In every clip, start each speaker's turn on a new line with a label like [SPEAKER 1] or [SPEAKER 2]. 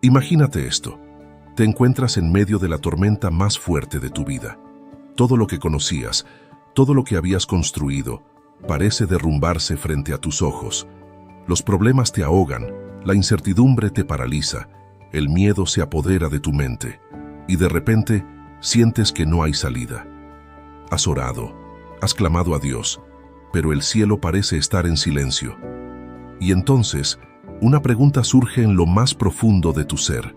[SPEAKER 1] Imagínate esto. Te encuentras en medio de la tormenta más fuerte de tu vida. Todo lo que conocías, todo lo que habías construido, parece derrumbarse frente a tus ojos. Los problemas te ahogan, la incertidumbre te paraliza, el miedo se apodera de tu mente, y de repente sientes que no hay salida. Has orado, has clamado a Dios, pero el cielo parece estar en silencio. Y entonces, una pregunta surge en lo más profundo de tu ser.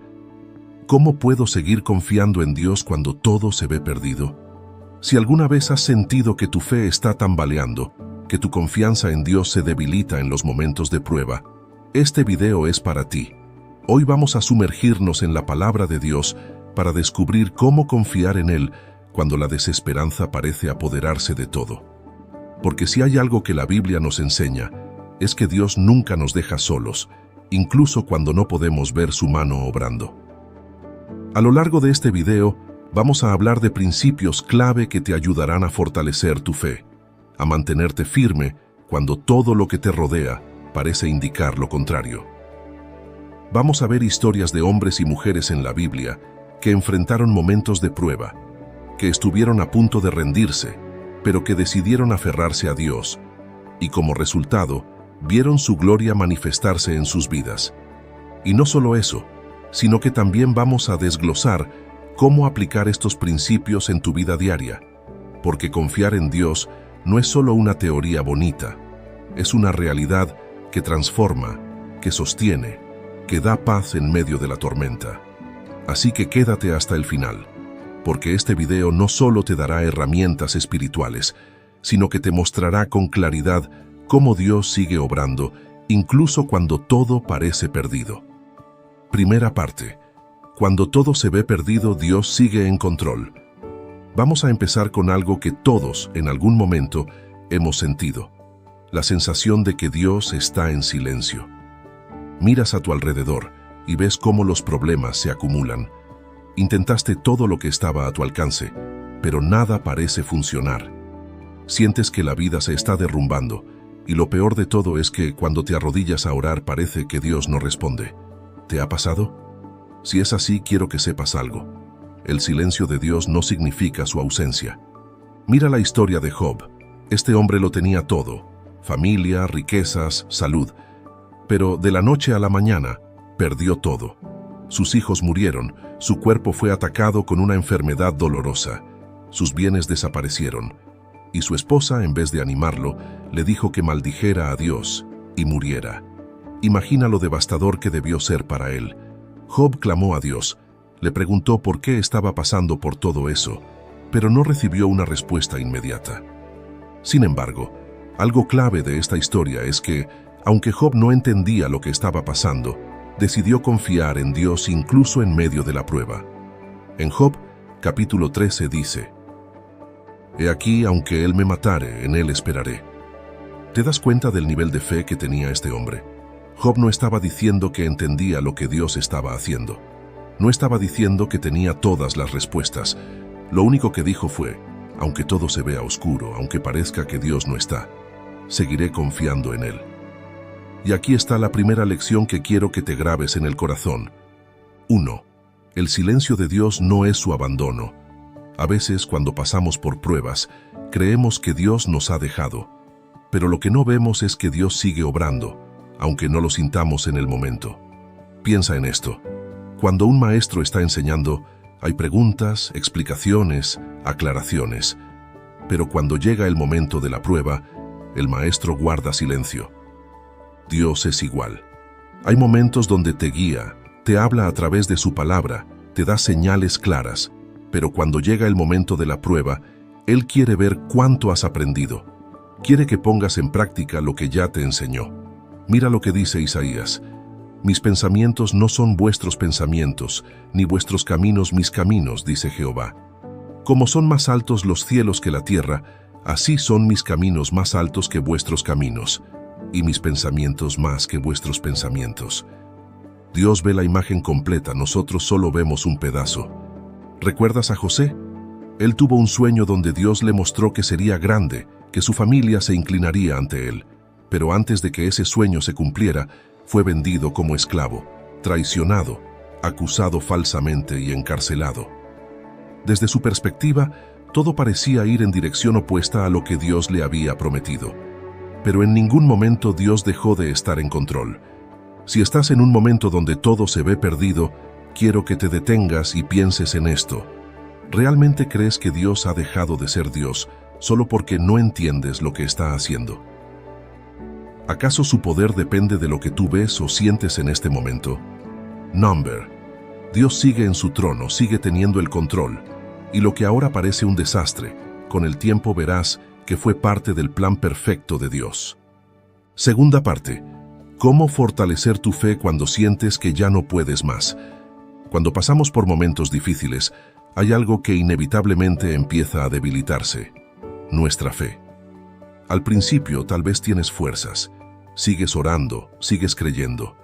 [SPEAKER 1] ¿Cómo puedo seguir confiando en Dios cuando todo se ve perdido? Si alguna vez has sentido que tu fe está tambaleando, que tu confianza en Dios se debilita en los momentos de prueba, este video es para ti. Hoy vamos a sumergirnos en la palabra de Dios para descubrir cómo confiar en Él cuando la desesperanza parece apoderarse de todo. Porque si hay algo que la Biblia nos enseña, es que Dios nunca nos deja solos, incluso cuando no podemos ver su mano obrando. A lo largo de este video, vamos a hablar de principios clave que te ayudarán a fortalecer tu fe, a mantenerte firme cuando todo lo que te rodea parece indicar lo contrario. Vamos a ver historias de hombres y mujeres en la Biblia que enfrentaron momentos de prueba, que estuvieron a punto de rendirse, pero que decidieron aferrarse a Dios, y como resultado, vieron su gloria manifestarse en sus vidas. Y no solo eso, sino que también vamos a desglosar cómo aplicar estos principios en tu vida diaria, porque confiar en Dios no es solo una teoría bonita, es una realidad que transforma, que sostiene, que da paz en medio de la tormenta. Así que quédate hasta el final, porque este video no solo te dará herramientas espirituales, sino que te mostrará con claridad cómo Dios sigue obrando, incluso cuando todo parece perdido. Primera parte. Cuando todo se ve perdido, Dios sigue en control. Vamos a empezar con algo que todos, en algún momento, hemos sentido: la sensación de que Dios está en silencio. Miras a tu alrededor y ves cómo los problemas se acumulan. Intentaste todo lo que estaba a tu alcance, pero nada parece funcionar. Sientes que la vida se está derrumbando, y lo peor de todo es que cuando te arrodillas a orar parece que Dios no responde. ¿Te ha pasado? Si es así, quiero que sepas algo. El silencio de Dios no significa su ausencia. Mira la historia de Job. Este hombre lo tenía todo: familia, riquezas, salud. Pero de la noche a la mañana, perdió todo. Sus hijos murieron, su cuerpo fue atacado con una enfermedad dolorosa, sus bienes desaparecieron, y su esposa, en vez de animarlo, le dijo que maldijera a Dios y muriera. Imagina lo devastador que debió ser para él. Job clamó a Dios, le preguntó por qué estaba pasando por todo eso, pero no recibió una respuesta inmediata. Sin embargo, algo clave de esta historia es que, aunque Job no entendía lo que estaba pasando, decidió confiar en Dios incluso en medio de la prueba. En Job, capítulo 13 dice: «He aquí, aunque él me matare, en él esperaré». ¿Te das cuenta del nivel de fe que tenía este hombre? Job no estaba diciendo que entendía lo que Dios estaba haciendo. No estaba diciendo que tenía todas las respuestas. Lo único que dijo fue: aunque todo se vea oscuro, aunque parezca que Dios no está, seguiré confiando en Él. Y aquí está la primera lección que quiero que te grabes en el corazón. 1. El silencio de Dios no es su abandono. A veces, cuando pasamos por pruebas, creemos que Dios nos ha dejado. Pero lo que no vemos es que Dios sigue obrando, aunque no lo sintamos en el momento. Piensa en esto. Cuando un maestro está enseñando, hay preguntas, explicaciones, aclaraciones. Pero cuando llega el momento de la prueba, el maestro guarda silencio. Dios es igual. Hay momentos donde te guía, te habla a través de su palabra, te da señales claras, pero cuando llega el momento de la prueba, Él quiere ver cuánto has aprendido. Quiere que pongas en práctica lo que ya te enseñó. Mira lo que dice Isaías: «Mis pensamientos no son vuestros pensamientos, ni vuestros caminos mis caminos, dice Jehová. Como son más altos los cielos que la tierra, así son mis caminos más altos que vuestros caminos, y mis pensamientos más que vuestros pensamientos». Dios ve la imagen completa, nosotros solo vemos un pedazo. ¿Recuerdas a José? Él tuvo un sueño donde Dios le mostró que sería grande, que su familia se inclinaría ante él. Pero antes de que ese sueño se cumpliera, fue vendido como esclavo, traicionado, acusado falsamente y encarcelado. Desde su perspectiva, todo parecía ir en dirección opuesta a lo que Dios le había prometido. Pero en ningún momento Dios dejó de estar en control. Si estás en un momento donde todo se ve perdido, quiero que te detengas y pienses en esto. ¿Realmente crees que Dios ha dejado de ser Dios solo porque no entiendes lo que está haciendo? ¿Acaso su poder depende de lo que tú ves o sientes en este momento? Number. Dios sigue en su trono, sigue teniendo el control, y lo que ahora parece un desastre, con el tiempo verás que fue parte del plan perfecto de Dios. Segunda parte. ¿Cómo fortalecer tu fe cuando sientes que ya no puedes más? Cuando pasamos por momentos difíciles, hay algo que inevitablemente empieza a debilitarse: nuestra fe. Al principio tal vez tienes fuerzas, sigues orando, sigues creyendo,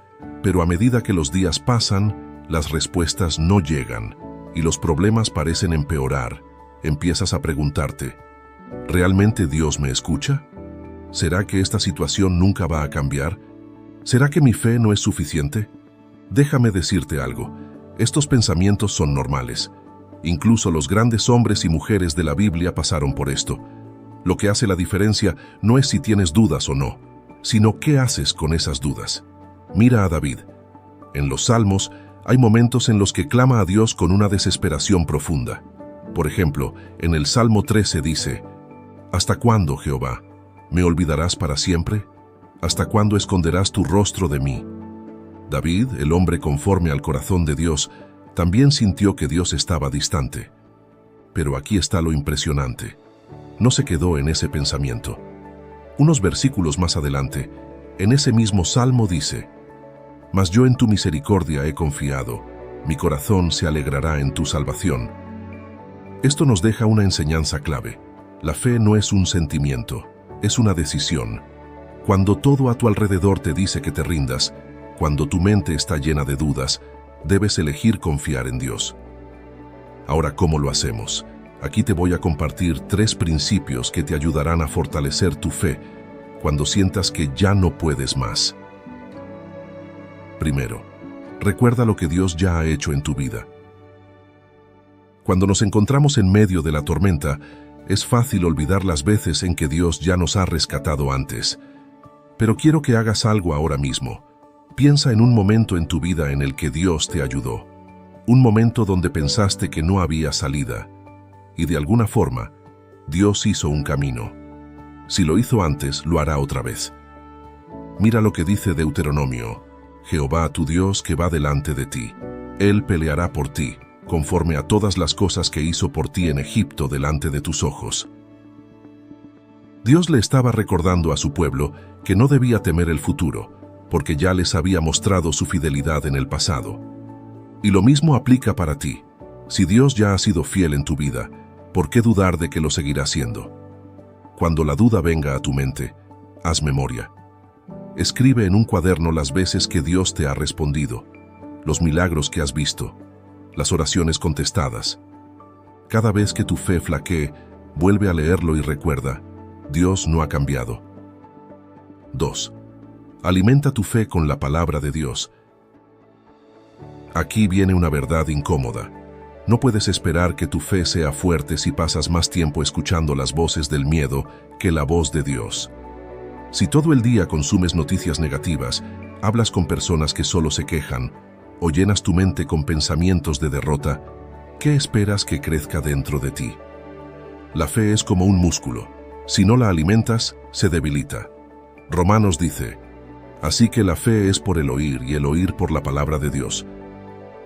[SPEAKER 1] pero a medida que los días pasan, las respuestas no llegan y los problemas parecen empeorar. Empiezas a preguntarte, ¿realmente Dios me escucha? ¿Será que esta situación nunca va a cambiar? ¿Será que mi fe no es suficiente? Déjame decirte algo, estos pensamientos son normales. Incluso los grandes hombres y mujeres de la Biblia pasaron por esto. Lo que hace la diferencia no es si tienes dudas o no, sino qué haces con esas dudas. Mira a David. En los Salmos hay momentos en los que clama a Dios con una desesperación profunda. Por ejemplo, en el Salmo 13 dice: ¿Hasta cuándo, Jehová? ¿Me olvidarás para siempre? ¿Hasta cuándo esconderás tu rostro de mí? David, el hombre conforme al corazón de Dios, también sintió que Dios estaba distante. Pero aquí está lo impresionante. No se quedó en ese pensamiento. Unos versículos más adelante, en ese mismo salmo dice: Mas yo en tu misericordia he confiado, mi corazón se alegrará en tu salvación. Esto nos deja una enseñanza clave. La fe no es un sentimiento, es una decisión. Cuando todo a tu alrededor te dice que te rindas, cuando tu mente está llena de dudas, debes elegir confiar en Dios. Ahora, ¿cómo lo hacemos? Aquí te voy a compartir 3 principios que te ayudarán a fortalecer tu fe cuando sientas que ya no puedes más. Primero, recuerda lo que Dios ya ha hecho en tu vida. Cuando nos encontramos en medio de la tormenta, es fácil olvidar las veces en que Dios ya nos ha rescatado antes. Pero quiero que hagas algo ahora mismo. Piensa en un momento en tu vida en el que Dios te ayudó. Un momento donde pensaste que no había salida. Y de alguna forma, Dios hizo un camino. Si lo hizo antes, lo hará otra vez. Mira lo que dice Deuteronomio: Jehová tu Dios que va delante de ti. Él peleará por ti, conforme a todas las cosas que hizo por ti en Egipto delante de tus ojos. Dios le estaba recordando a su pueblo que no debía temer el futuro, porque ya les había mostrado su fidelidad en el pasado. Y lo mismo aplica para ti. Si Dios ya ha sido fiel en tu vida, ¿por qué dudar de que lo seguirá siendo? Cuando la duda venga a tu mente, haz memoria. Escribe en un cuaderno las veces que Dios te ha respondido, los milagros que has visto, las oraciones contestadas. Cada vez que tu fe flaquee, vuelve a leerlo y recuerda, Dios no ha cambiado. 2. Alimenta tu fe con la palabra de Dios. Aquí viene una verdad incómoda. No puedes esperar que tu fe sea fuerte si pasas más tiempo escuchando las voces del miedo que la voz de Dios. Si todo el día consumes noticias negativas, hablas con personas que solo se quejan, o llenas tu mente con pensamientos de derrota, ¿qué esperas que crezca dentro de ti? La fe es como un músculo. Si no la alimentas, se debilita. Romanos dice: Así que la fe es por el oír y el oír por la palabra de Dios.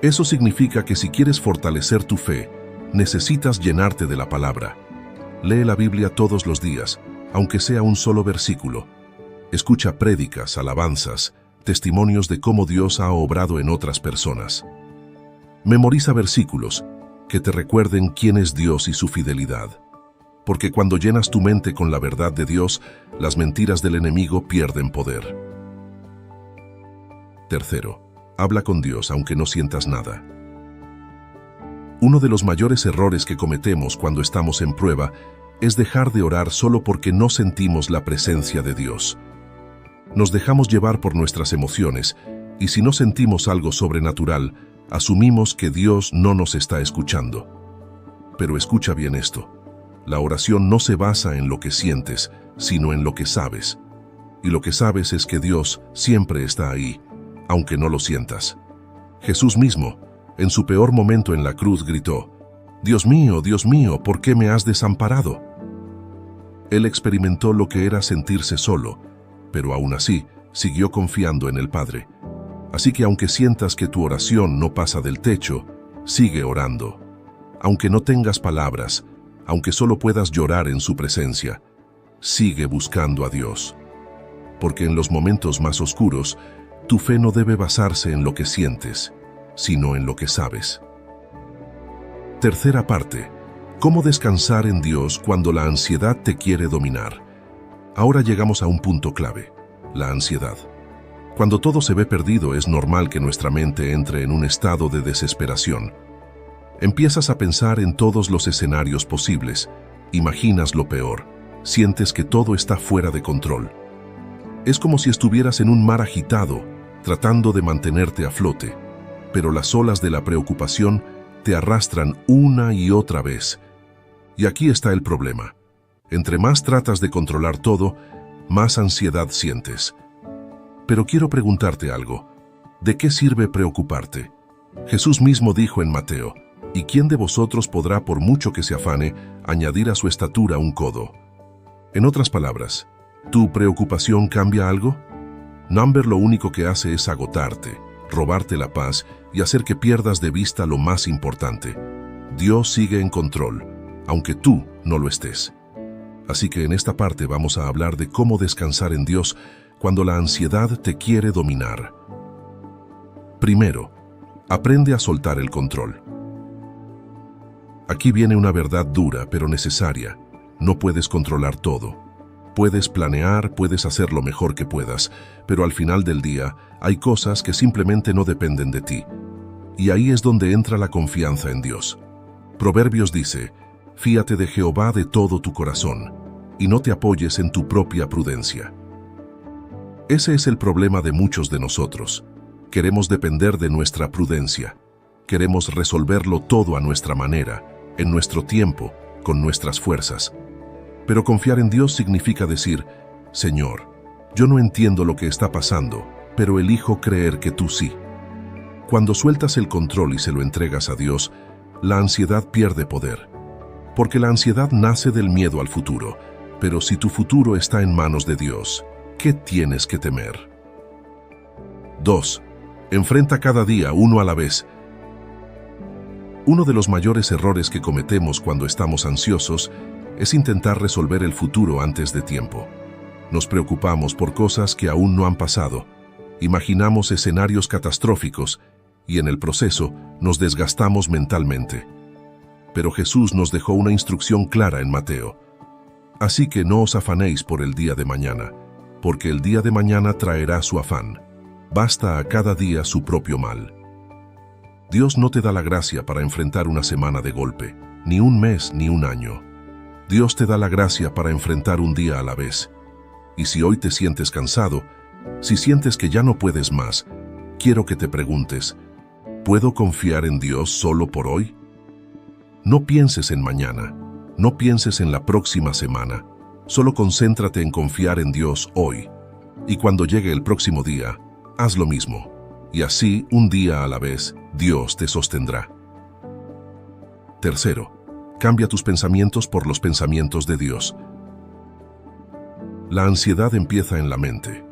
[SPEAKER 1] Eso significa que si quieres fortalecer tu fe, necesitas llenarte de la palabra. Lee la Biblia todos los días, aunque sea un solo versículo. Escucha prédicas, alabanzas, testimonios de cómo Dios ha obrado en otras personas. Memoriza versículos que te recuerden quién es Dios y su fidelidad. Porque cuando llenas tu mente con la verdad de Dios, las mentiras del enemigo pierden poder. Tercero, habla con Dios aunque no sientas nada. Uno de los mayores errores que cometemos cuando estamos en prueba es dejar de orar solo porque no sentimos la presencia de Dios. Nos dejamos llevar por nuestras emociones y si no sentimos algo sobrenatural, asumimos que Dios no nos está escuchando. Pero escucha bien esto. La oración no se basa en lo que sientes, sino en lo que sabes. Y lo que sabes es que Dios siempre está ahí, aunque no lo sientas. Jesús mismo, en su peor momento en la cruz, gritó: Dios mío, ¿por qué me has desamparado? Él experimentó lo que era sentirse solo, pero aún así siguió confiando en el Padre. Así que aunque sientas que tu oración no pasa del techo, sigue orando. Aunque no tengas palabras, aunque solo puedas llorar en su presencia, sigue buscando a Dios. Porque en los momentos más oscuros, tu fe no debe basarse en lo que sientes, sino en lo que sabes. Tercera parte. ¿Cómo descansar en Dios cuando la ansiedad te quiere dominar? Ahora llegamos a un punto clave: la ansiedad. Cuando todo se ve perdido, es normal que nuestra mente entre en un estado de desesperación. Empiezas a pensar en todos los escenarios posibles, imaginas lo peor, sientes que todo está fuera de control. Es como si estuvieras en un mar agitado, tratando de mantenerte a flote, pero las olas de la preocupación te arrastran una y otra vez. Y aquí está el problema. Entre más tratas de controlar todo, más ansiedad sientes. Pero quiero preguntarte algo. ¿De qué sirve preocuparte? Jesús mismo dijo en Mateo: ¿y quién de vosotros podrá, por mucho que se afane, añadir a su estatura un codo? En otras palabras, ¿tu preocupación cambia algo? Number lo único que hace es agotarte, robarte la paz y hacer que pierdas de vista lo más importante. Dios sigue en control, aunque tú no lo estés. Así que en esta parte vamos a hablar de cómo descansar en Dios cuando la ansiedad te quiere dominar. Primero, aprende a soltar el control. Aquí viene una verdad dura pero necesaria. No puedes controlar todo. Puedes planear, puedes hacer lo mejor que puedas, pero al final del día hay cosas que simplemente no dependen de ti. Y ahí es donde entra la confianza en Dios. Proverbios dice: fíate de Jehová de todo tu corazón, y no te apoyes en tu propia prudencia. Ese es el problema de muchos de nosotros. Queremos depender de nuestra prudencia. Queremos resolverlo todo a nuestra manera, en nuestro tiempo, con nuestras fuerzas. Pero confiar en Dios significa decir: Señor, yo no entiendo lo que está pasando, pero elijo creer que tú sí. Cuando sueltas el control y se lo entregas a Dios, la ansiedad pierde poder. Porque la ansiedad nace del miedo al futuro, pero si tu futuro está en manos de Dios, ¿qué tienes que temer? 2. Enfrenta cada día uno a la vez. Uno de los mayores errores que cometemos cuando estamos ansiosos es intentar resolver el futuro antes de tiempo. Nos preocupamos por cosas que aún no han pasado, imaginamos escenarios catastróficos y en el proceso nos desgastamos mentalmente. Pero Jesús nos dejó una instrucción clara en Mateo: así que no os afanéis por el día de mañana, porque el día de mañana traerá su afán. Basta a cada día su propio mal. Dios no te da la gracia para enfrentar una semana de golpe, ni un mes ni un año. Dios te da la gracia para enfrentar un día a la vez. Y si hoy te sientes cansado, si sientes que ya no puedes más, quiero que te preguntes: ¿puedo confiar en Dios solo por hoy? No pienses en mañana, no pienses en la próxima semana, solo concéntrate en confiar en Dios hoy. Y cuando llegue el próximo día, haz lo mismo. Y así, un día a la vez, Dios te sostendrá. Tercero, cambia tus pensamientos por los pensamientos de Dios. La ansiedad empieza en la mente.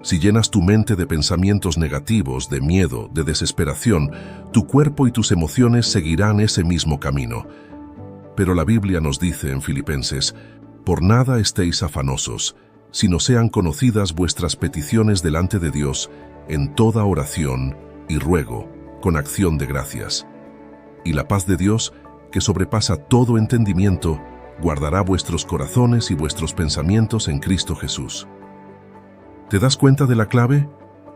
[SPEAKER 1] Si llenas tu mente de pensamientos negativos, de miedo, de desesperación, tu cuerpo y tus emociones seguirán ese mismo camino. Pero la Biblia nos dice en Filipenses: por nada estéis afanosos, sino sean conocidas vuestras peticiones delante de Dios en toda oración y ruego, con acción de gracias. Y la paz de Dios, que sobrepasa todo entendimiento, guardará vuestros corazones y vuestros pensamientos en Cristo Jesús. ¿Te das cuenta de la clave?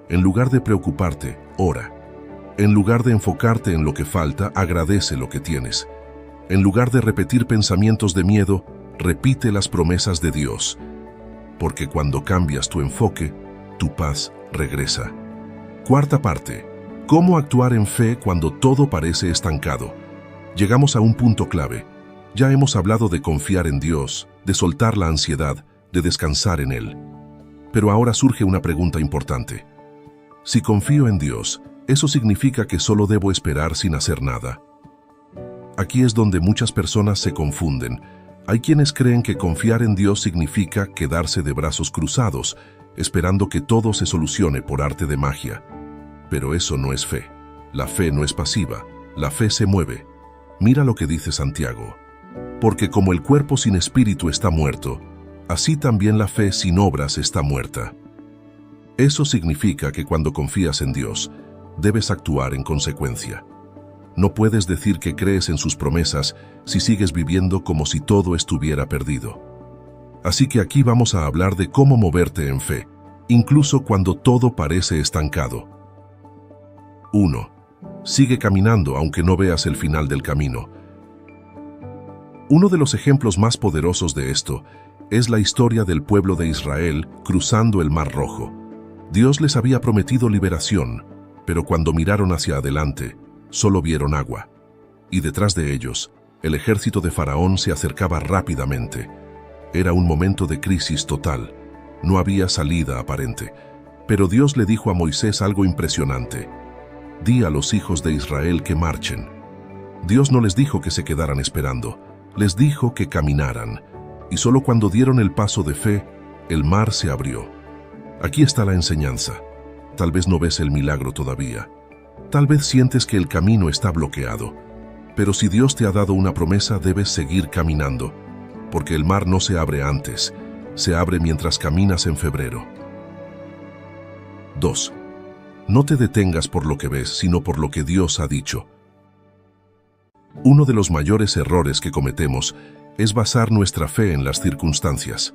[SPEAKER 1] En lugar de preocuparte, ora. En lugar de enfocarte en lo que falta, agradece lo que tienes. En lugar de repetir pensamientos de miedo, repite las promesas de Dios. Porque cuando cambias tu enfoque, tu paz regresa. Cuarta parte, ¿Cómo actuar en fe cuando todo parece estancado? Llegamos a un punto clave. Ya hemos hablado de confiar en Dios, de soltar la ansiedad, de descansar en Él. Pero ahora surge una pregunta importante. Si confío en Dios, ¿eso significa que solo debo esperar sin hacer nada? Aquí es donde muchas personas se confunden. Hay quienes creen que confiar en Dios significa quedarse de brazos cruzados, esperando que todo se solucione por arte de magia. Pero eso no es fe. La fe no es pasiva, la fe se mueve. Mira lo que dice Santiago. Porque como el cuerpo sin espíritu está muerto, así también la fe sin obras está muerta. Eso significa que cuando confías en Dios, debes actuar en consecuencia. No puedes decir que crees en sus promesas si sigues viviendo como si todo estuviera perdido. Así que aquí vamos a hablar de cómo moverte en fe, incluso cuando todo parece estancado. 1. Sigue caminando aunque no veas el final del camino. Uno de los ejemplos más poderosos de esto es la historia del pueblo de Israel cruzando el Mar Rojo. Dios les había prometido liberación, pero cuando miraron hacia adelante, solo vieron agua. Y detrás de ellos, el ejército de Faraón se acercaba rápidamente. Era un momento de crisis total. No había salida aparente. Pero Dios le dijo a Moisés algo impresionante. Di a los hijos de Israel que marchen. Dios no les dijo que se quedaran esperando. Les dijo que caminaran. Y solo cuando dieron el paso de fe, el mar se abrió. Aquí está la enseñanza. Tal vez no ves el milagro todavía. Tal vez sientes que el camino está bloqueado. Pero si Dios te ha dado una promesa, debes seguir caminando. Porque el mar no se abre antes, se abre mientras caminas en febrero. 2. No te detengas por lo que ves, sino por lo que Dios ha dicho. Uno de los mayores errores que cometemos es basar nuestra fe en las circunstancias.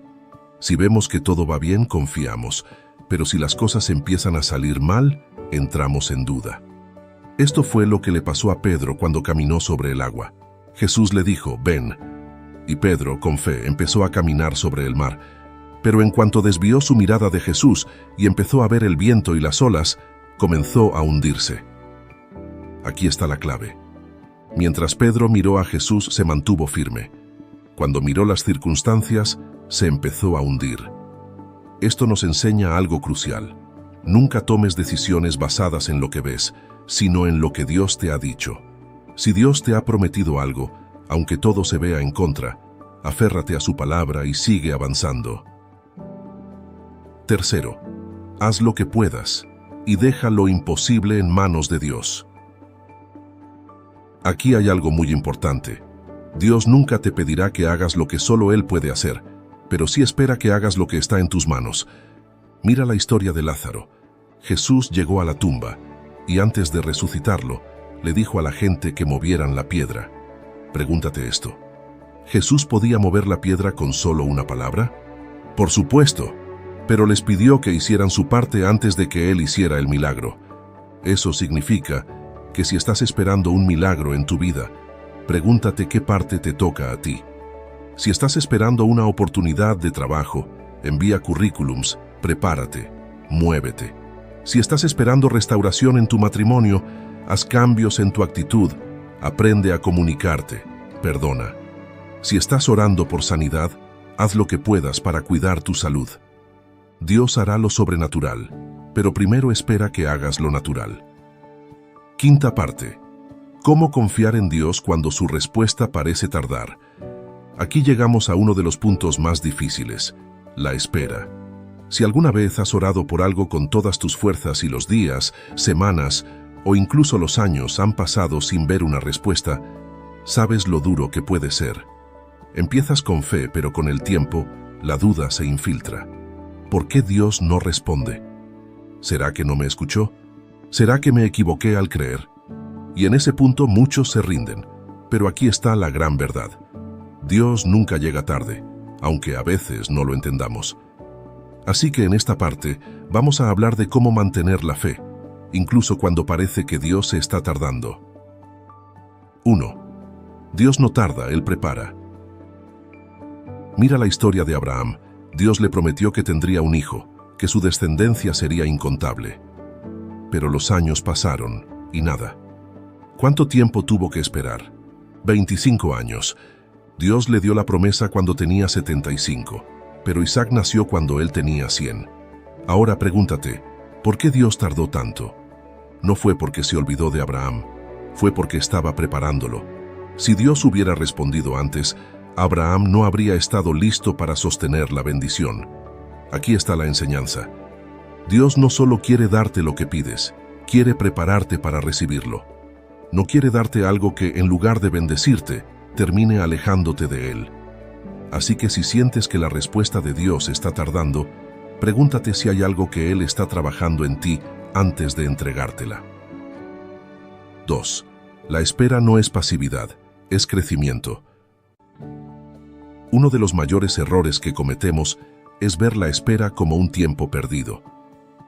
[SPEAKER 1] Si vemos que todo va bien, confiamos, pero si las cosas empiezan a salir mal, entramos en duda. Esto fue lo que le pasó a Pedro cuando caminó sobre el agua. Jesús le dijo, ven. Y Pedro, con fe, empezó a caminar sobre el mar. Pero en cuanto desvió su mirada de Jesús y empezó a ver el viento y las olas, comenzó a hundirse. Aquí está la clave. Mientras Pedro miró a Jesús, se mantuvo firme. Cuando miró las circunstancias, se empezó a hundir. Esto nos enseña algo crucial. Nunca tomes decisiones basadas en lo que ves, sino en lo que Dios te ha dicho. Si Dios te ha prometido algo, aunque todo se vea en contra, aférrate a su palabra y sigue avanzando. 3. Haz lo que puedas y deja lo imposible en manos de Dios. Aquí hay algo muy importante. Dios nunca te pedirá que hagas lo que solo Él puede hacer, pero sí espera que hagas lo que está en tus manos. Mira la historia de Lázaro. Jesús llegó a la tumba y antes de resucitarlo, le dijo a la gente que movieran la piedra. Pregúntate esto. ¿Jesús podía mover la piedra con solo una palabra? Por supuesto, pero les pidió que hicieran su parte antes de que Él hiciera el milagro. Eso significa que si estás esperando un milagro en tu vida, pregúntate qué parte te toca a ti. Si estás esperando una oportunidad de trabajo, envía currículums, prepárate, muévete. Si estás esperando restauración en tu matrimonio, haz cambios en tu actitud, aprende a comunicarte, perdona. Si estás orando por sanidad, haz lo que puedas para cuidar tu salud. Dios hará lo sobrenatural, pero primero espera que hagas lo natural. 5. parte. ¿Cómo confiar en Dios cuando su respuesta parece tardar? Aquí llegamos a uno de los puntos más difíciles, la espera. Si alguna vez has orado por algo con todas tus fuerzas y los días, semanas o incluso los años han pasado sin ver una respuesta, sabes lo duro que puede ser. Empiezas con fe, pero con el tiempo, la duda se infiltra. ¿Por qué Dios no responde? ¿Será que no me escuchó? ¿Será que me equivoqué al creer? Y en ese punto muchos se rinden. Pero aquí está la gran verdad. Dios nunca llega tarde, aunque a veces no lo entendamos. Así que en esta parte vamos a hablar de cómo mantener la fe, incluso cuando parece que Dios se está tardando. 1. Dios no tarda, Él prepara. Mira la historia de Abraham. Dios le prometió que tendría un hijo, que su descendencia sería incontable. Pero los años pasaron, y nada. ¿Cuánto tiempo tuvo que esperar? 25 años. Dios le dio la promesa cuando tenía 75, pero Isaac nació cuando él tenía 100. Ahora pregúntate, ¿por qué Dios tardó tanto? No fue porque se olvidó de Abraham, fue porque estaba preparándolo. Si Dios hubiera respondido antes, Abraham no habría estado listo para sostener la bendición. Aquí está la enseñanza. Dios no solo quiere darte lo que pides, quiere prepararte para recibirlo. No quiere darte algo que, en lugar de bendecirte, termine alejándote de Él. Así que si sientes que la respuesta de Dios está tardando, pregúntate si hay algo que Él está trabajando en ti antes de entregártela. 2. La espera no es pasividad, es crecimiento. Uno de los mayores errores que cometemos es ver la espera como un tiempo perdido.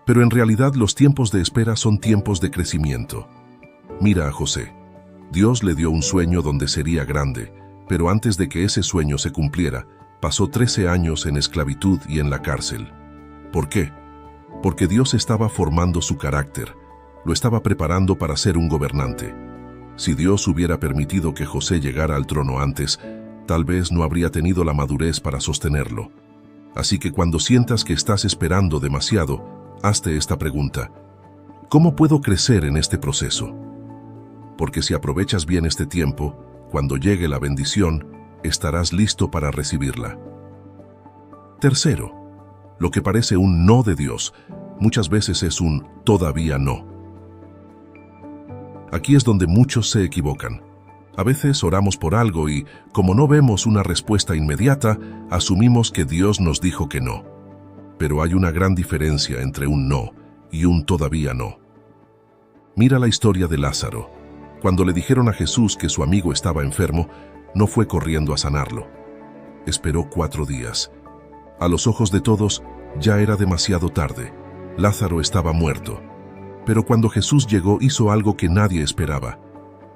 [SPEAKER 1] Pero en realidad los tiempos de espera son tiempos de crecimiento. Mira a José. Dios le dio un sueño donde sería grande, pero antes de que ese sueño se cumpliera, pasó 13 años en esclavitud y en la cárcel. ¿Por qué? Porque Dios estaba formando su carácter, lo estaba preparando para ser un gobernante. Si Dios hubiera permitido que José llegara al trono antes, tal vez no habría tenido la madurez para sostenerlo. Así que cuando sientas que estás esperando demasiado, hazte esta pregunta: ¿cómo puedo crecer en este proceso? Porque si aprovechas bien este tiempo, cuando llegue la bendición, estarás listo para recibirla. Tercero, lo que parece un no de Dios, muchas veces es un todavía no. Aquí es donde muchos se equivocan. A veces oramos por algo y, como no vemos una respuesta inmediata, asumimos que Dios nos dijo que no. Pero hay una gran diferencia entre un no y un todavía no. Mira la historia de Lázaro. Cuando le dijeron a Jesús que su amigo estaba enfermo, no fue corriendo a sanarlo. Esperó 4 días. A los ojos de todos, ya era demasiado tarde. Lázaro estaba muerto. Pero cuando Jesús llegó, hizo algo que nadie esperaba.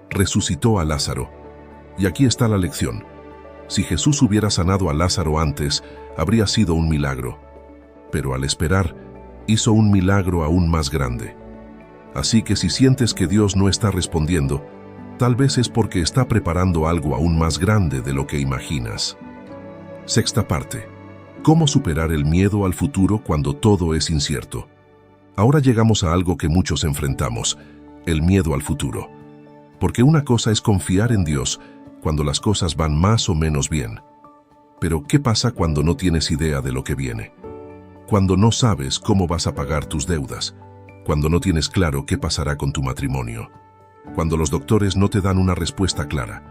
[SPEAKER 1] Resucitó a Lázaro. Y aquí está la lección. Si Jesús hubiera sanado a Lázaro antes, habría sido un milagro. Pero al esperar, hizo un milagro aún más grande. Así que si sientes que Dios no está respondiendo, tal vez es porque está preparando algo aún más grande de lo que imaginas. Sexta parte. ¿Cómo superar el miedo al futuro cuando todo es incierto? Ahora llegamos a algo que muchos enfrentamos, el miedo al futuro. Porque una cosa es confiar en Dios cuando las cosas van más o menos bien. Pero ¿qué pasa cuando no tienes idea de lo que viene? Cuando no sabes cómo vas a pagar tus deudas, cuando no tienes claro qué pasará con tu matrimonio, cuando los doctores no te dan una respuesta clara,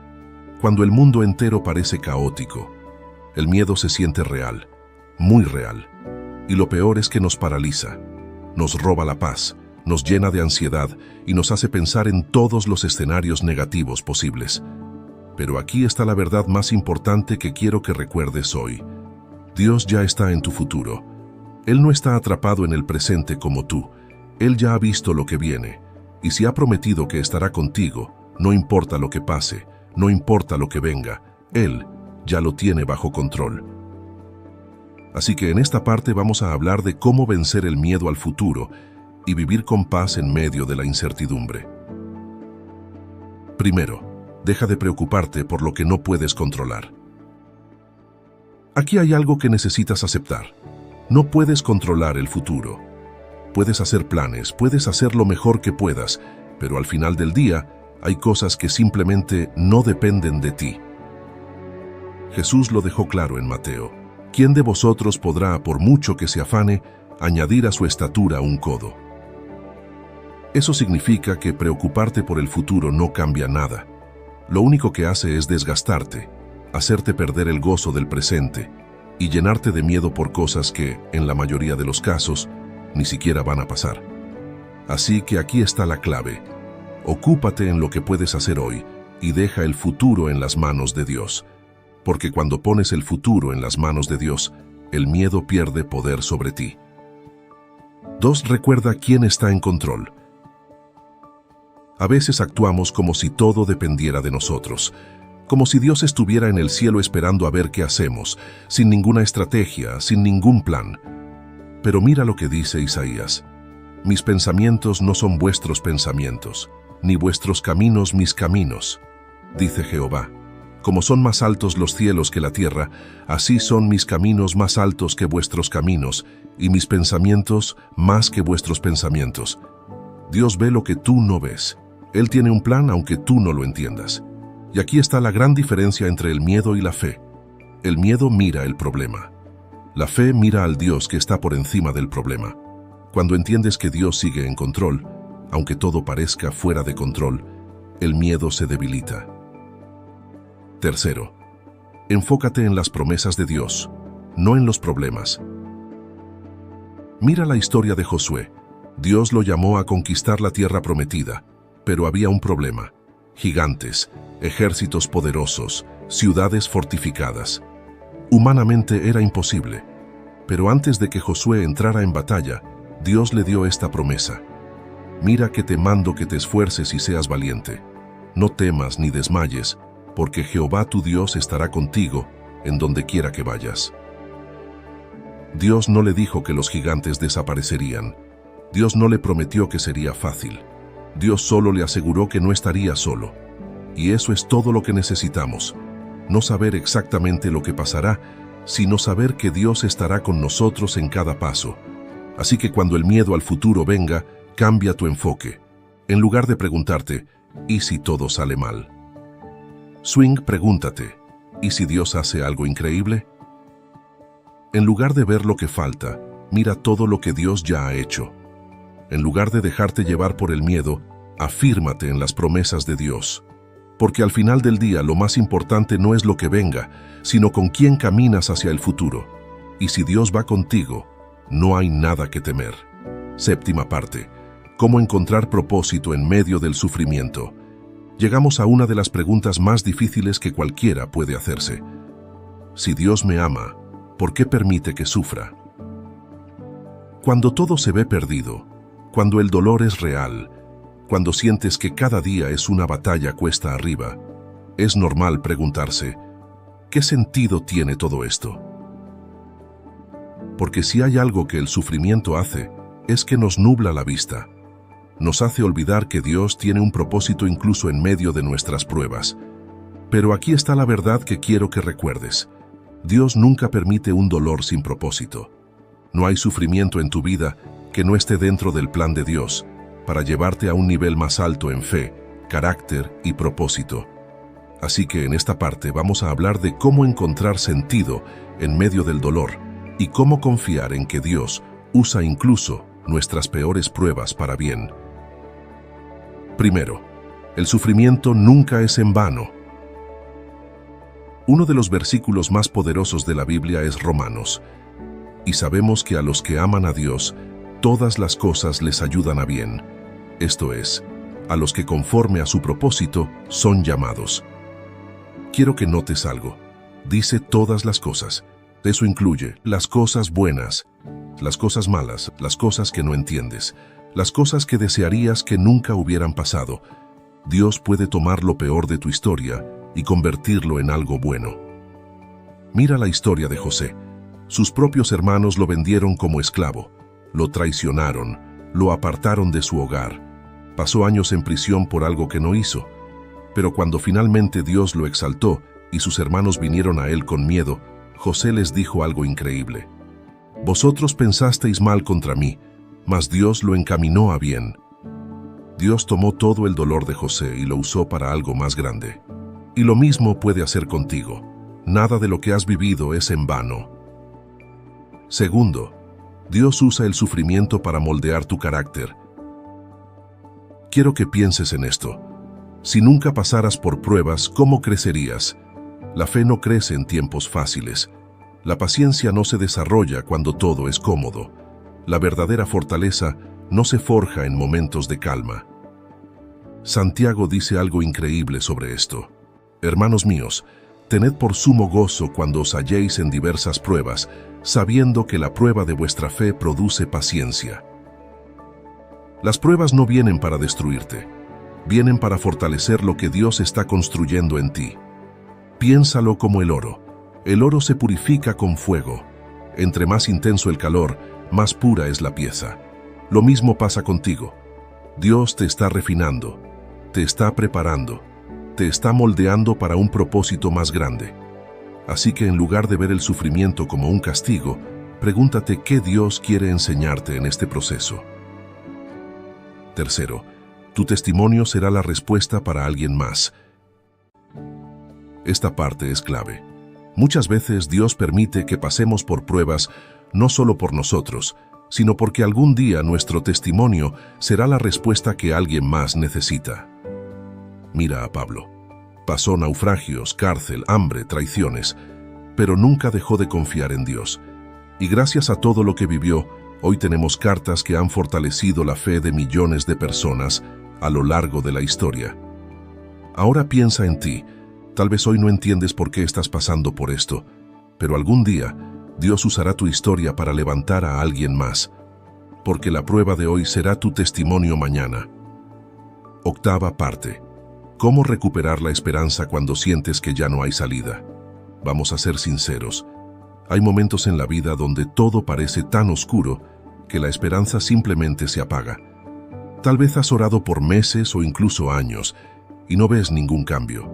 [SPEAKER 1] cuando el mundo entero parece caótico. El miedo se siente real, muy real, y lo peor es que nos paraliza, nos roba la paz, nos llena de ansiedad y nos hace pensar en todos los escenarios negativos posibles. Pero aquí está la verdad más importante que quiero que recuerdes hoy. Dios ya está en tu futuro. Él no está atrapado en el presente como tú. Él ya ha visto lo que viene, y si ha prometido que estará contigo, no importa lo que pase, no importa lo que venga, Él ya lo tiene bajo control. Así que en esta parte vamos a hablar de cómo vencer el miedo al futuro y vivir con paz en medio de la incertidumbre. Primero, deja de preocuparte por lo que no puedes controlar. Aquí hay algo que necesitas aceptar. No puedes controlar el futuro. Puedes hacer planes, puedes hacer lo mejor que puedas, pero al final del día hay cosas que simplemente no dependen de ti. Jesús lo dejó claro en Mateo. ¿Quién de vosotros podrá, por mucho que se afane, añadir a su estatura un codo? Eso significa que preocuparte por el futuro no cambia nada. Lo único que hace es desgastarte, hacerte perder el gozo del presente y llenarte de miedo por cosas que, en la mayoría de los casos, ni siquiera van a pasar. Así que aquí está la clave. Ocúpate en lo que puedes hacer hoy y deja el futuro en las manos de Dios. Porque cuando pones el futuro en las manos de Dios, el miedo pierde poder sobre ti. 2. Recuerda quién está en control. A veces actuamos como si todo dependiera de nosotros, como si Dios estuviera en el cielo esperando a ver qué hacemos, sin ninguna estrategia, sin ningún plan. Pero mira lo que dice Isaías. Mis pensamientos no son vuestros pensamientos, ni vuestros caminos mis caminos, dice Jehová. Como son más altos los cielos que la tierra, así son mis caminos más altos que vuestros caminos, y mis pensamientos más que vuestros pensamientos. Dios ve lo que tú no ves. Él tiene un plan aunque tú no lo entiendas. Y aquí está la gran diferencia entre el miedo y la fe. El miedo mira el problema. La fe mira al Dios que está por encima del problema. Cuando entiendes que Dios sigue en control, aunque todo parezca fuera de control, el miedo se debilita. Tercero, enfócate en las promesas de Dios, no en los problemas. Mira la historia de Josué. Dios lo llamó a conquistar la tierra prometida, pero había un problema. Gigantes, ejércitos poderosos, ciudades fortificadas. Humanamente era imposible, pero antes de que Josué entrara en batalla, Dios le dio esta promesa. Mira que te mando que te esfuerces y seas valiente. No temas ni desmayes, porque Jehová tu Dios estará contigo en donde quiera que vayas. Dios no le dijo que los gigantes desaparecerían. Dios no le prometió que sería fácil. Dios solo le aseguró que no estaría solo. Y eso es todo lo que necesitamos. No saber exactamente lo que pasará, sino saber que Dios estará con nosotros en cada paso. Así que cuando el miedo al futuro venga, cambia tu enfoque. En lugar de preguntarte, ¿y si todo sale mal? Swing, pregúntate, ¿y si Dios hace algo increíble? En lugar de ver lo que falta, mira todo lo que Dios ya ha hecho. En lugar de dejarte llevar por el miedo, afírmate en las promesas de Dios. Porque al final del día lo más importante no es lo que venga, sino con quién caminas hacia el futuro. Y si Dios va contigo, no hay nada que temer. Séptima parte. ¿Cómo encontrar propósito en medio del sufrimiento? Llegamos a una de las preguntas más difíciles que cualquiera puede hacerse. Si Dios me ama, ¿por qué permite que sufra? Cuando todo se ve perdido, cuando el dolor es real, cuando sientes que cada día es una batalla cuesta arriba, es normal preguntarse, ¿qué sentido tiene todo esto? Porque si hay algo que el sufrimiento hace, es que nos nubla la vista. Nos hace olvidar que Dios tiene un propósito incluso en medio de nuestras pruebas. Pero aquí está la verdad que quiero que recuerdes. Dios nunca permite un dolor sin propósito. No hay sufrimiento en tu vida que no esté dentro del plan de Dios, para llevarte a un nivel más alto en fe, carácter y propósito. Así que en esta parte vamos a hablar de cómo encontrar sentido en medio del dolor y cómo confiar en que Dios usa incluso nuestras peores pruebas para bien. Primero, el sufrimiento nunca es en vano. Uno de los versículos más poderosos de la Biblia es Romanos, y sabemos que a los que aman a Dios, todas las cosas les ayudan a bien, esto es, a los que conforme a su propósito son llamados. Quiero que notes algo. Dice todas las cosas. Eso incluye las cosas buenas, las cosas malas, las cosas que no entiendes, las cosas que desearías que nunca hubieran pasado. Dios puede tomar lo peor de tu historia y convertirlo en algo bueno. Mira la historia de José. Sus propios hermanos lo vendieron como esclavo. Lo traicionaron, lo apartaron de su hogar. Pasó años en prisión por algo que no hizo. Pero cuando finalmente Dios lo exaltó y sus hermanos vinieron a él con miedo, José les dijo algo increíble. Vosotros pensasteis mal contra mí, mas Dios lo encaminó a bien. Dios tomó todo el dolor de José y lo usó para algo más grande. Y lo mismo puede hacer contigo. Nada de lo que has vivido es en vano. Segundo, Dios usa el sufrimiento para moldear tu carácter. Quiero que pienses en esto. Si nunca pasaras por pruebas, ¿cómo crecerías? La fe no crece en tiempos fáciles. La paciencia no se desarrolla cuando todo es cómodo. La verdadera fortaleza no se forja en momentos de calma. Santiago dice algo increíble sobre esto. Hermanos míos, tened por sumo gozo cuando os halléis en diversas pruebas, sabiendo que la prueba de vuestra fe produce paciencia. Las pruebas no vienen para destruirte, vienen para fortalecer lo que Dios está construyendo en ti. Piénsalo como el oro. El oro se purifica con fuego. Entre más intenso el calor, más pura es la pieza. Lo mismo pasa contigo. Dios te está refinando, te está preparando, te está moldeando para un propósito más grande. Así que en lugar de ver el sufrimiento como un castigo, pregúntate qué Dios quiere enseñarte en este proceso. Tercero, tu testimonio será la respuesta para alguien más. Esta parte es clave. Muchas veces Dios permite que pasemos por pruebas no solo por nosotros, sino porque algún día nuestro testimonio será la respuesta que alguien más necesita. Mira a Pablo. Pasó naufragios, cárcel, hambre, traiciones, pero nunca dejó de confiar en Dios. Y gracias a todo lo que vivió, hoy tenemos cartas que han fortalecido la fe de millones de personas a lo largo de la historia. Ahora piensa en ti. Tal vez hoy no entiendes por qué estás pasando por esto, pero algún día Dios usará tu historia para levantar a alguien más, porque la prueba de hoy será tu testimonio mañana. Octava parte. ¿Cómo recuperar la esperanza cuando sientes que ya no hay salida? Vamos a ser sinceros. Hay momentos en la vida donde todo parece tan oscuro que la esperanza simplemente se apaga. Tal vez has orado por meses o incluso años y no ves ningún cambio.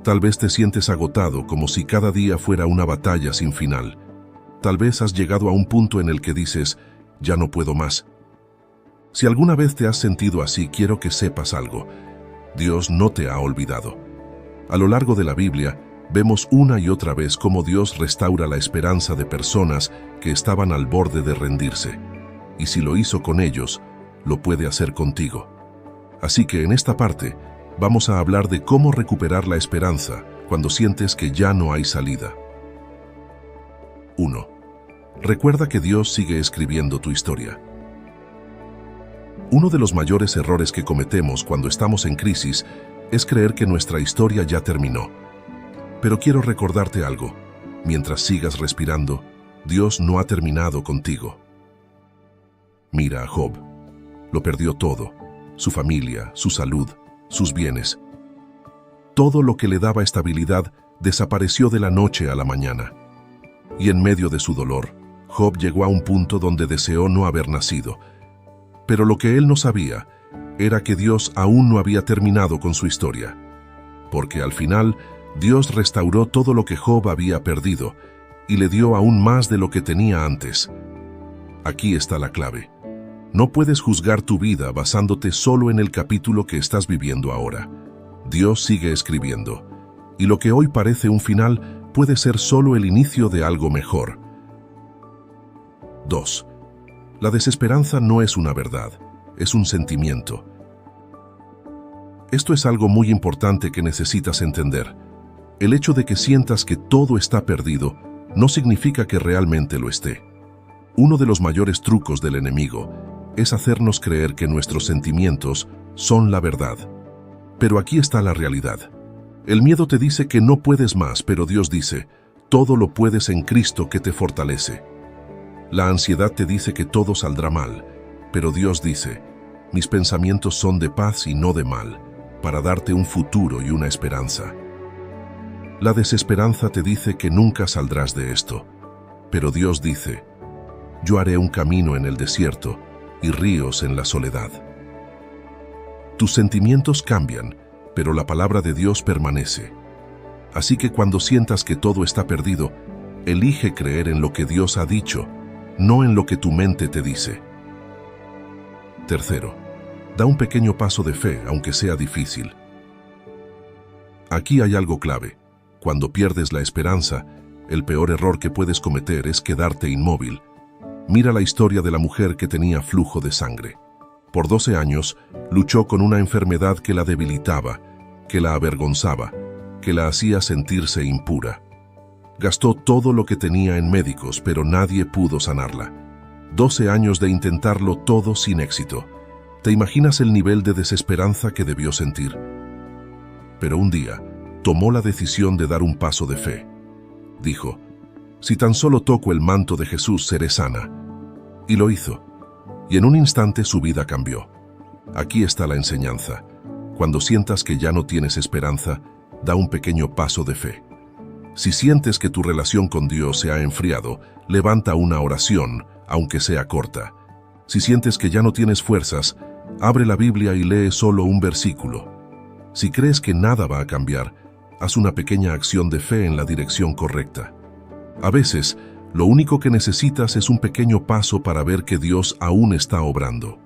[SPEAKER 1] Tal vez te sientes agotado, como si cada día fuera una batalla sin final. Tal vez has llegado a un punto en el que dices, ya no puedo más. Si alguna vez te has sentido así, quiero que sepas algo. Dios no te ha olvidado. A lo largo de la Biblia, vemos una y otra vez cómo Dios restaura la esperanza de personas que estaban al borde de rendirse. Y si lo hizo con ellos, lo puede hacer contigo. Así que en esta parte, vamos a hablar de cómo recuperar la esperanza cuando sientes que ya no hay salida. 1. Recuerda que Dios sigue escribiendo tu historia. Uno de los mayores errores que cometemos cuando estamos en crisis es creer que nuestra historia ya terminó. Pero quiero recordarte algo. Mientras sigas respirando, Dios no ha terminado contigo. Mira a Job. Lo perdió todo: su familia, su salud, sus bienes. Todo lo que le daba estabilidad desapareció de la noche a la mañana. Y en medio de su dolor, Job llegó a un punto donde deseó no haber nacido. Pero lo que él no sabía era que Dios aún no había terminado con su historia. Porque al final, Dios restauró todo lo que Job había perdido y le dio aún más de lo que tenía antes. Aquí está la clave. No puedes juzgar tu vida basándote solo en el capítulo que estás viviendo ahora. Dios sigue escribiendo, y lo que hoy parece un final puede ser solo el inicio de algo mejor. 2. La desesperanza no es una verdad, es un sentimiento. Esto es algo muy importante que necesitas entender. El hecho de que sientas que todo está perdido no significa que realmente lo esté. Uno de los mayores trucos del enemigo es hacernos creer que nuestros sentimientos son la verdad. Pero aquí está la realidad. El miedo te dice que no puedes más, pero Dios dice, todo lo puedes en Cristo que te fortalece. La ansiedad te dice que todo saldrá mal, pero Dios dice, mis pensamientos son de paz y no de mal, para darte un futuro y una esperanza. La desesperanza te dice que nunca saldrás de esto, pero Dios dice, yo haré un camino en el desierto y ríos en la soledad. Tus sentimientos cambian, pero la palabra de Dios permanece. Así que cuando sientas que todo está perdido, elige creer en lo que Dios ha dicho, no en lo que tu mente te dice. Tercero, da un pequeño paso de fe, aunque sea difícil. Aquí hay algo clave. Cuando pierdes la esperanza, el peor error que puedes cometer es quedarte inmóvil. Mira la historia de la mujer que tenía flujo de sangre. Por 12 años, luchó con una enfermedad que la debilitaba, que la avergonzaba, que la hacía sentirse impura. Gastó todo lo que tenía en médicos, pero nadie pudo sanarla. 12 años de intentarlo todo sin éxito. ¿Te imaginas el nivel de desesperanza que debió sentir? Pero un día, tomó la decisión de dar un paso de fe. Dijo, si tan solo toco el manto de Jesús, seré sana. Y lo hizo. Y en un instante su vida cambió. Aquí está la enseñanza. Cuando sientas que ya no tienes esperanza, da un pequeño paso de fe. Si sientes que tu relación con Dios se ha enfriado, levanta una oración, aunque sea corta. Si sientes que ya no tienes fuerzas, abre la Biblia y lee solo un versículo. Si crees que nada va a cambiar, haz una pequeña acción de fe en la dirección correcta. A veces, lo único que necesitas es un pequeño paso para ver que Dios aún está obrando.